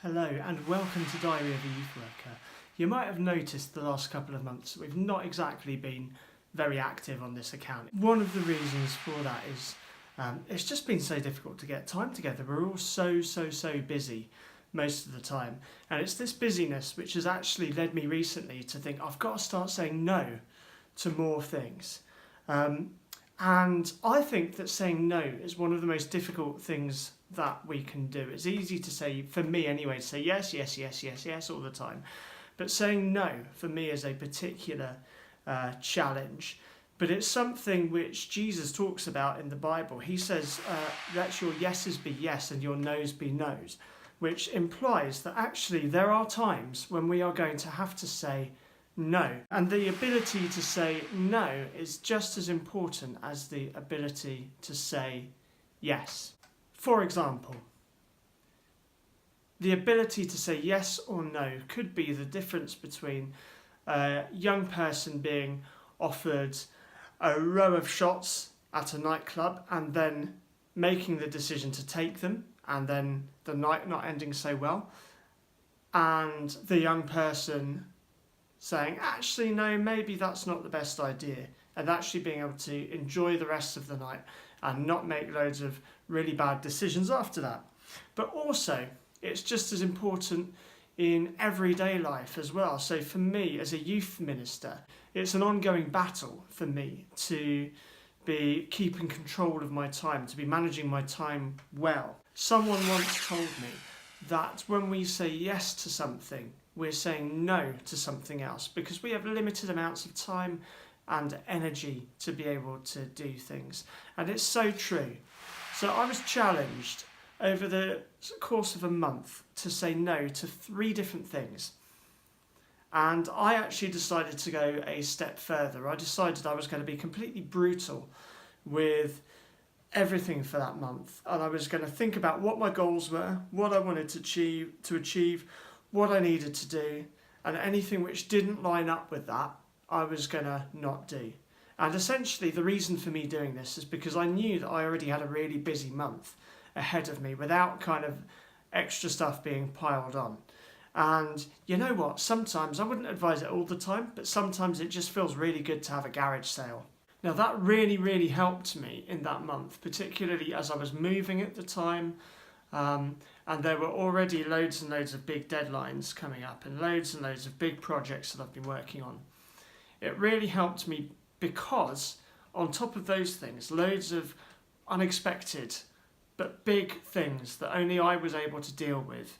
Hello and welcome to Diary of a Youth Worker. You might have noticed the last couple of months we've not exactly been very active on this account. One of the reasons for that is it's just been so difficult to get time together. We're all so busy most of the time, and it's this busyness which has actually led me recently to think I've got to start saying no to more things. And I think that saying no is one of the most difficult things that we can do. It's easy to say, for me anyway, to say yes all the time. But saying no, for me, is a particular challenge. But it's something which Jesus talks about in the Bible. He says, let your yeses be yes and your noes be noes, which implies that actually there are times when we are going to have to say no. And the ability to say no is just as important as the ability to say yes. For example, the ability to say yes or no could be the difference between a young person being offered a row of shots at a nightclub and then making the decision to take them and then the night not ending so well, and the young person saying, actually, no, maybe that's not the best idea, and actually being able to enjoy the rest of the night and not make loads of really bad decisions after that. But also, it's just as important in everyday life as well. So for me, as a youth minister, it's an ongoing battle for me to be keeping control of my time, to be managing my time well. Someone once told me that when we say yes to something, we're saying no to something else, because we have limited amounts of time and energy to be able to do things. And it's so true. So I was challenged over the course of a month to say no to 3 different things. And I actually decided to go a step further. I decided I was going to be completely brutal with everything for that month. And I was going to think about what my goals were, what I wanted to achieve, what I needed to do, and anything which didn't line up with that, I was going to not do. And essentially the reason for me doing this is because I knew that I already had a really busy month ahead of me without kind of extra stuff being piled on. And you know what, sometimes, I wouldn't advise it all the time, but sometimes it just feels really good to have a garage sale. Now that really helped me in that month, particularly as I was moving at the time, and there were already loads and loads of big deadlines coming up and loads of big projects that I've been working on. It really helped me because on top of those things, loads of unexpected but big things that only I was able to deal with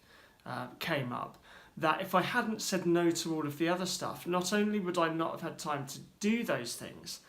came up. That if I hadn't said no to all of the other stuff, not only would I not have had time to do those things,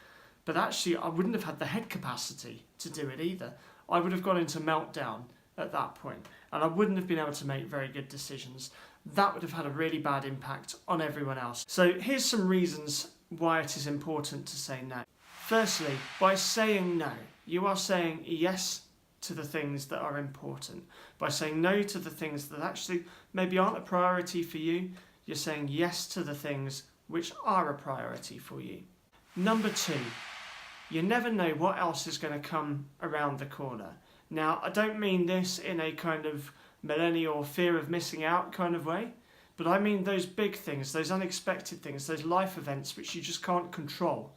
but actually I wouldn't have had the head capacity to do it either. I would have gone into meltdown at that point, and I wouldn't have been able to make very good decisions. That would have had a really bad impact on everyone else. So here's some reasons why it is important to say no. Firstly, by saying no, you are saying yes to the things that are important. By saying no to the things that actually maybe aren't a priority for you, you're saying yes to the things which are a priority for you. Number 2, you never know what else is going to come around the corner. Now, I don't mean this in a kind of millennial fear of missing out kind of way, but I mean those big things, those unexpected things, those life events which you just can't control,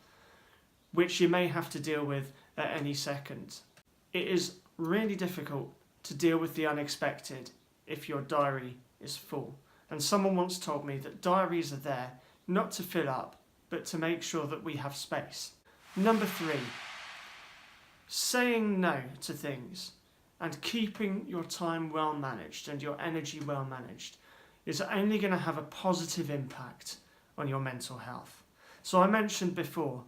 which you may have to deal with at any second. It is really difficult to deal with the unexpected if your diary is full. And someone once told me that diaries are there not to fill up, but to make sure that we have space. Number 3, saying no to things and keeping your time well managed and your energy well managed is only going to have a positive impact on your mental health. So I mentioned before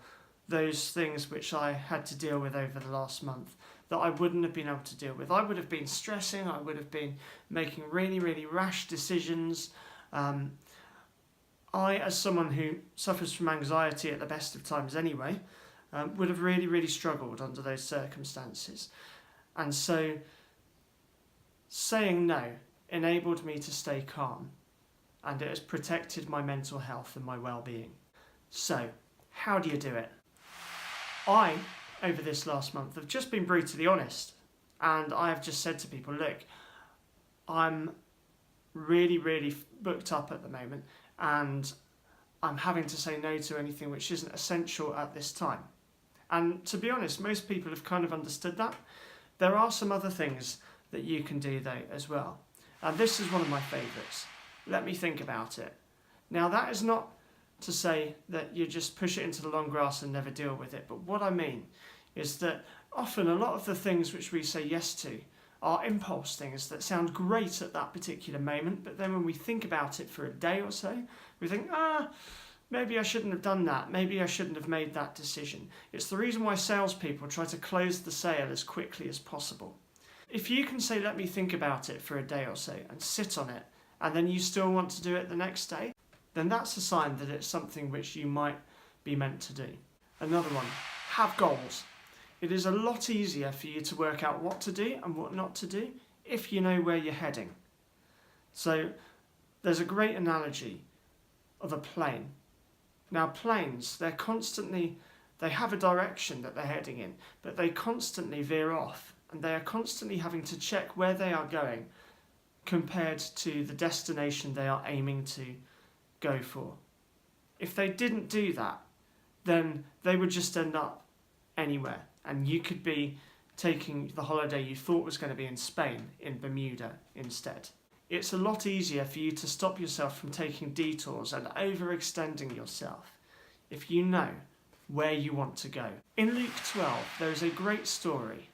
those things which I had to deal with over the last month that I wouldn't have been able to deal with. I would have been stressing, I would have been making really rash decisions. I, as someone who suffers from anxiety at the best of times anyway, would have really struggled under those circumstances. And so saying no enabled me to stay calm, and it has protected my mental health and my well-being. So, how do you do it? I, over this last month, have just been brutally honest, and I have just said to people, look, I'm really booked up at the moment, and I'm having to say no to anything which isn't essential at this time. And to be honest, most people have kind of understood that. There are some other things that you can do though as well. And this is one of my favourites. Let me think about it. Now that is not to say that you just push it into the long grass and never deal with it. But what I mean is that often a lot of the things which we say yes to are impulse things that sound great at that particular moment, but then when we think about it for a day or so, we think, maybe I shouldn't have done that, maybe I shouldn't have made that decision. It's the reason why salespeople try to close the sale as quickly as possible. If you can say, let me think about it for a day or so and sit on it, and then you still want to do it the next day, then that's a sign that it's something which you might be meant to do. Another one, have goals. It is a lot easier for you to work out what to do and what not to do if you know where you're heading. So there's a great analogy of a plane. Now planes, they have a direction that they're heading in, but they constantly veer off, and they are constantly having to check where they are going compared to the destination they are aiming to go for. If they didn't do that, then they would just end up anywhere, and you could be taking the holiday you thought was going to be in Spain in Bermuda instead. It's a lot easier for you to stop yourself from taking detours and overextending yourself if you know where you want to go. In Luke 12, there is a great story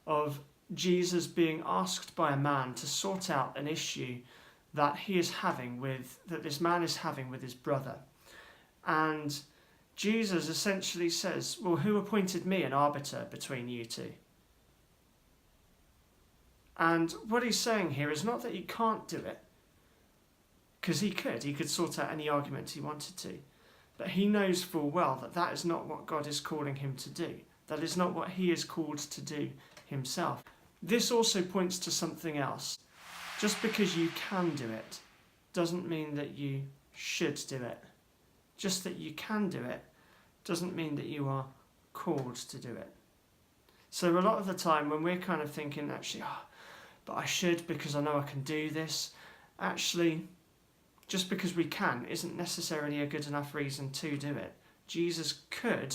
of Jesus being asked by a man to sort out an issue that this man is having with his brother. And Jesus essentially says, well, who appointed me an arbiter between you two? And what he's saying here is not that he can't do it, because he could sort out any argument he wanted to, but he knows full well that that is not what God is calling him to do. That is not what he is called to do himself. This also points to something else. Just because you can do it doesn't mean that you should do it. Just that you can do it doesn't mean that you are called to do it. So a lot of the time when we're kind of thinking, actually, but I should because I know I can do this, actually, just because we can isn't necessarily a good enough reason to do it. Jesus could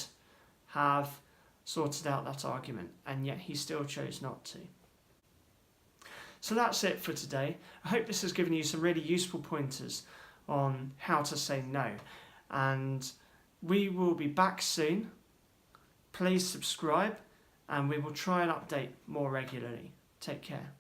have sorted out that argument, and yet he still chose not to. So that's it for today. I hope this has given you some really useful pointers on how to say no. And we will be back soon. Please subscribe, and we will try and update more regularly. Take care.